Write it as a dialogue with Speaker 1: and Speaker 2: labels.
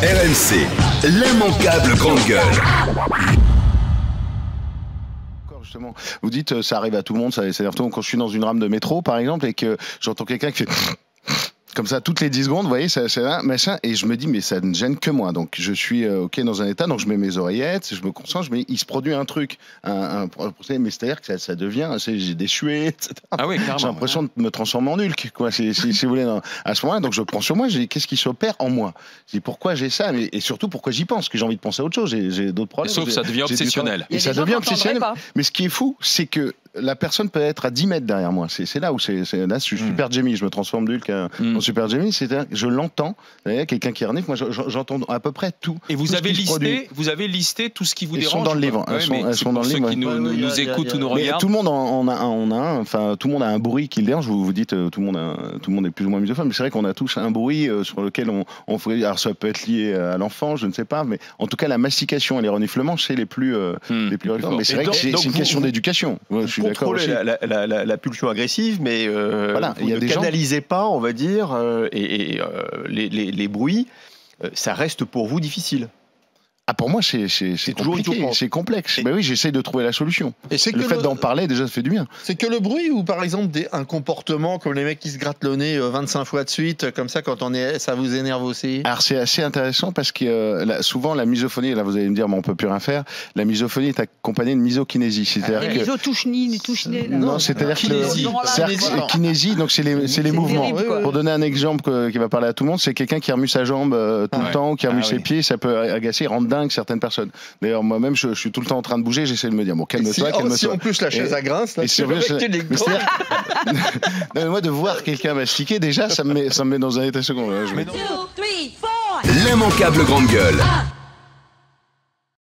Speaker 1: RMC, l'immanquable grande gueule.
Speaker 2: Justement, vous dites ça arrive à tout le monde, c'est-à-dire quand je suis dans une rame de métro par exemple et que j'entends quelqu'un qui fait comme ça toutes les 10 secondes, vous voyez, c'est là, machin, et je me dis mais ça ne gêne que moi, donc je suis ok dans un état, donc je mets mes oreillettes, je me concentre, il se produit un truc, mais c'est-à-dire que ça devient, j'ai des suées, etc.
Speaker 3: Ah oui,
Speaker 2: j'ai l'impression de me transformer en Hulk, quoi, si vous voulez, à ce moment-là, donc je prends sur moi, je dis qu'est-ce qui s'opère en moi, je dis pourquoi j'ai ça, et surtout pourquoi j'y pense, que j'ai envie de penser à autre chose, j'ai d'autres problèmes.
Speaker 3: Sauf que ça devient obsessionnel.
Speaker 2: Et ça devient obsessionnel, mais ce qui est fou, c'est que la personne peut être à 10 mètres derrière moi. C'est là où là, je suis Super Jamie, je me transforme d'Hulk en Super Jamie. C'est-à-dire que je l'entends. Quelqu'un qui renifle, moi j'entends à peu près tout.
Speaker 3: Et vous avez listé tout ce qui vous dérange.
Speaker 2: Elles sont dans le livre. Elles sont dans le livre.
Speaker 3: Ceux qui nous écoutent ou nous regardent.
Speaker 2: Tout le monde tout le monde a un bruit qui le dérange. Vous dites tout le monde est plus ou moins misophone, mais c'est vrai qu'on a tous un bruit sur lequel on ferait. Alors ça peut être lié à l'enfant, je ne sais pas, mais en tout cas la mastication et les reniflements, c'est les plus récurrents. Mais c'est vrai que c'est une question d'éducation.
Speaker 4: Contrôler la pulsion agressive, mais voilà, vous ne canalisez pas, on va dire, les bruits, ça reste pour vous difficile.
Speaker 2: Ah, pour moi, c'est toujours c'est complexe. Mais oui, j'essaie de trouver la solution. Et le fait d'en parler, déjà, ça fait du bien.
Speaker 5: C'est que le bruit ou par exemple un comportement comme les mecs qui se grattent le nez 25 fois de suite, comme ça, quand ça vous énerve aussi?
Speaker 2: Alors, c'est assez intéressant parce que souvent, la misophonie, là, vous allez me dire, mais on peut plus rien faire. La misophonie est accompagnée de misokinésie. C'est-à-dire
Speaker 6: que.
Speaker 2: Non, c'est-à-dire que kinésie, donc c'est les mouvements. Pour donner un exemple qui va parler à tout le monde, c'est quelqu'un qui remue sa jambe tout le temps, ou qui remue ses pieds, ça peut agacer, rendre dingue certaines personnes. D'ailleurs, moi-même, je suis tout le temps en train de bouger, j'essaie de me dire, bon, calme-toi, calme-toi.
Speaker 5: Si en plus la chaise à grince, là, c'est vrai que
Speaker 2: mais moi, de voir quelqu'un mastiquer, déjà, ça me met dans un état second.
Speaker 1: L'immanquable grande gueule.